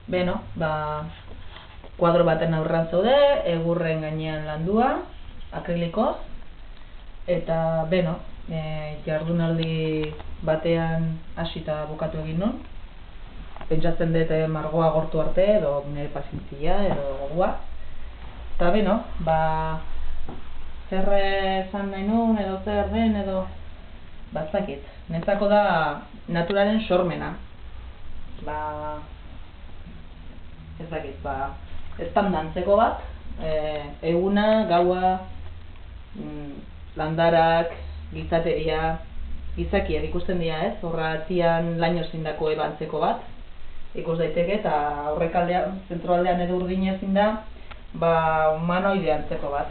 Beno, kuadro baten aurrean zaude, egurren gainean landua, akrilikoz, eta beno, jardunaldi batean hasita bukatu egin nun. Pentsatzen dut margoa gortu arte, edo nire pazientzia, edo gogoa. Eta beno, zer esan nahi nun, edo zer den, edo bazakit. Netzako da naturaren sormena. Ez dakit, eztanda antzeko bat, eguna, gaua, landarak, gizateria, gizakiak ikusten dira, ez? Horra atzian laino zindako ebantzeko bat, ikus daiteke, eta aurrekaldean, zentroaldean edo urdin ezin da, humanoide antzeko bat.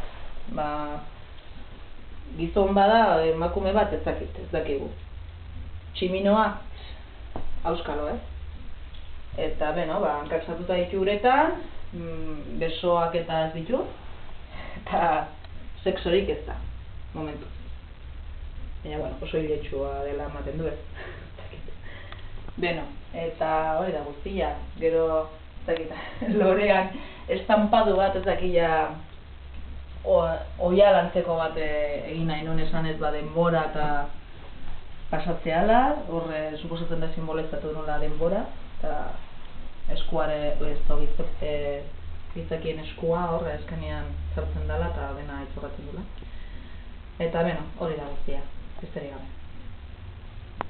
Gizon bada, emakume bat ez dakigu. Tximinoa, auskalo, ez? Eta, beno, hankak sartuta ditu uretan, besoak eta ez ditu, eta sexorik ez da, momentu. Baina, bueno, oso hiletsua dela ematen du, ez? Beno, eta hori da guztia, gero, ez dakit, lorean estampadu bat ez dakila oial antzeko bat egin nahi nun esan ez denbora eta pasatzeala, horre suposatzen da simbolizatu nola denbora, eta eskuare, gizakien eskua horre eskanean sartzen dela eta dena itzorratzen dula. Eta beno, hori da guztia, besterik gabe.